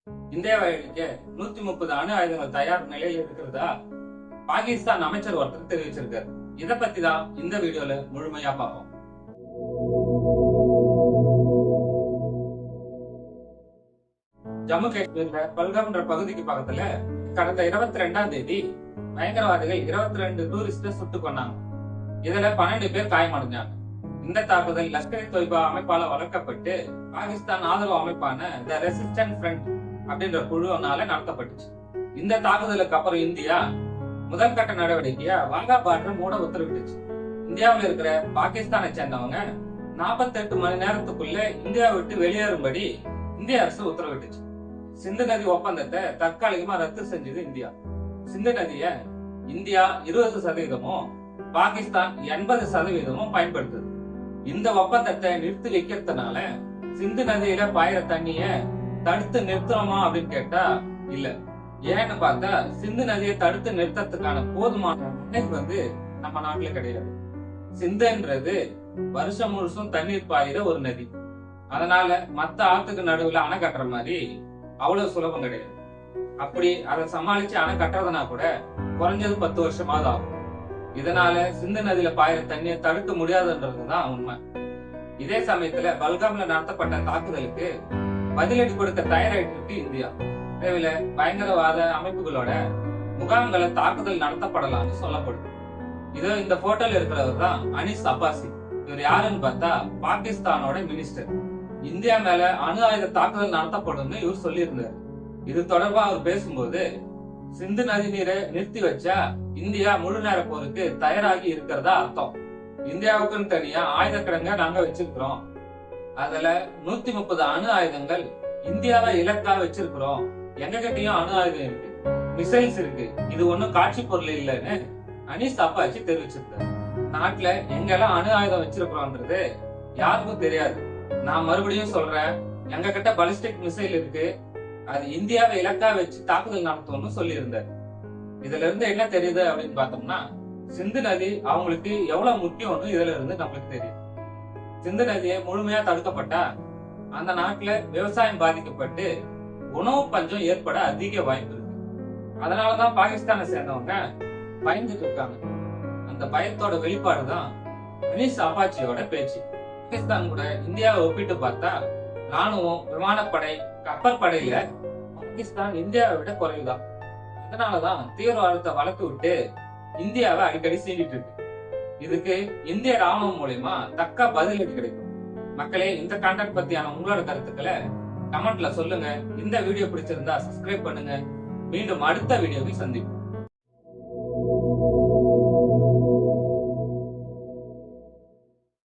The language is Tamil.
இந்தியாவை அழிக்க 130 அணு ஆயுதங்கள் தயார் நிலையில் இருக்கிறதா பாகிஸ்தான் அமைச்சர் ஒருத்தர் தெரிவிச்சிருக்காரு. இத பத்தி தான் இந்த வீடியோல முழுமையா பார்ப்போம். ஜம்மு காஷ்மீர்ல பல்காம்ன்ற பகுதிக்கு பக்கத்துல கடந்த 22ஆம் தேதி பயங்கரவாதிகள் 22 டூரிஸ்ட சுட்டு கொண்டாங்க. இதுல 12 பேர் காயமடைஞ்சாங்க. இந்த தாக்குதல் லஷ்கர்-இ-தொய்பா அமைப்பால வளர்க்கப்பட்டு பாகிஸ்தான் ஆதரவு அமைப்பான தி ரெசிஸ்டன்ட் ஃப்ரண்ட் அப்படின்ற குழுவினால நடத்தப்பட்டுச்சு. இந்த தாக்குதலுக்கு அப்புறம் இந்தியா முதல் கட்ட நடவடிக்கையா வாகா பார்டர் மூட உத்தரவிட்டுச்சு. இந்தியாவில் இருக்கிற பாகிஸ்தானை சேர்ந்தவங்க 48 மணி நேரத்துக்குள்ள இந்தியா விட்டு வெளியேறும்படி இந்திய அரசு உத்தரவிட்டுச்சு. சிந்து நதி ஒப்பந்தத்தை தற்காலிகமா ரத்து செஞ்சது இந்தியா. சிந்து நதிய இந்தியா 20% பாகிஸ்தான் 80% பயன்படுத்துது. இந்த ஒப்பந்தத்தை நிறுத்தி வைக்கிறதுனால சிந்து நதியில பாயிர தண்ணிய தடுத்து நிறுத்தணுமா அப்படின்னு கேட்டா இல்ல. ஏன்னு பார்த்தா சிந்து நதியை தடுத்து நிறுத்தத்துக்கான போதுமான நம்ம நாட்டுல கிடையாது. சிந்துன்றது வருஷம் முழுசும் தண்ணீர் பாயிர ஒரு நதி. அதனால மத்த ஆத்துக்கு நடுவுல அணை கட்டுற மாதிரி அவ்வளவு சுலபம் கிடையாது. அப்படி அதை சமாளிச்சு அணை கட்டுறதுனா கூட குறைஞ்சது 10 வருஷமாவது ஆகும். இதனால சிந்து நதியில பாயிர தண்ணியை தடுக்க முடியாதுன்றதுதான் உண்மை. இதே சமயத்துல பல்காம்ல நடத்தப்பட்ட தாக்குதலுக்கு பதிலடி கொடுக்க தயாராயிட்டு இருக்கு இந்தியா. தேவையில பயங்கரவாத அமைப்புகளோட முகாம்களை தாக்குதல் நடத்தப்படலாம்னு சொல்லப்படுது. இதோ இந்த போட்டோல இருக்கிறவர் தான் அனிஸ் அப்பாசி. இவர் யாருன்னு பார்த்தா பாகிஸ்தானோட மினிஸ்டர். இந்தியா மேல அணு ஆயுத தாக்குதல் நடத்தப்படும் இவர் சொல்லி இருந்தாரு. இது தொடர்பா அவர் பேசும்போது சிந்து நதி நீரை நிறுத்தி வச்சா இந்தியா முழு நேர போருக்கு தயாராகி இருக்கிறதா அர்த்தம். இந்தியாவுக்குன்னு தனியா ஆயுத கிடங்க நாங்க வச்சிருக்கிறோம். அதுல 130 அணு ஆயுதங்கள் இந்தியாவை இலக்கா வச்சிருக்கிறோம். எங்க கிட்டயும் அணு ஆயுதம் இருக்கு, மிசைல்ஸ் இருக்கு. இது ஒண்ணும் காட்சி பொருள் இல்லைன்னு அனிஸ் அப்பாச்சி தெரிவிச்சிருக்காரு. நாட்டுல எங்கெல்லாம் அணு ஆயுதம் வச்சிருக்கிறோம்ன்றது யாருக்கும் தெரியாது. நான் மறுபடியும் சொல்றேன், எங்க கிட்ட பாலிஸ்டிக் மிசைல் இருக்கு. அது இந்தியாவை இலக்கா வச்சு தாக்குதல் நடத்தும்னு சொல்லி இருந்தாரு. இதுல இருந்து என்ன தெரியுது அப்படின்னு பார்த்தோம்னா சிந்து நதி அவங்களுக்கு எவ்வளவு முக்கியம்னு இதுல இருந்து நம்மளுக்கு தெரியும். சிந்து நதியை முழுமையா தடுக்கப்பட்டா அந்த நாட்டுல விவசாயம் பாதிக்கப்பட்டு உணவு பஞ்சம் ஏற்பட அதிக வாய்ப்பு இருக்கு. அதனாலதான் பாகிஸ்தானை சேர்ந்தவங்க பயந்துட்டு இருக்காங்க. அந்த பயத்தோட வெளிப்பாடுதான் அனிஸ் அப்பாச்சியோட பேச்சு. பாகிஸ்தான் கூட இந்தியாவை ஒப்பிட்டு பார்த்தா ராணுவம், விமானப்படை, கப்பல் படையில பாகிஸ்தான் இந்தியாவை விட குறைவுதான். அதனாலதான் தீவிரவாதத்தை வளர்த்து விட்டு இந்தியாவை அடிக்கடி சீண்டிட்டு இருக்கு. இதுக்கு இந்திய ராணுவம் மூலமா தக்க பதிலடி கிடைக்கும். மக்களே, இந்த கான்டென்ட் பத்தியான உங்களோட கருத்துக்களை கமெண்ட்ல சொல்லுங்க. இந்த வீடியோ பிடிச்சிருந்தா சப்ஸ்கிரைப் பண்ணுங்க. மீண்டும் அடுத்த வீடியோவில் சந்திப்போம்.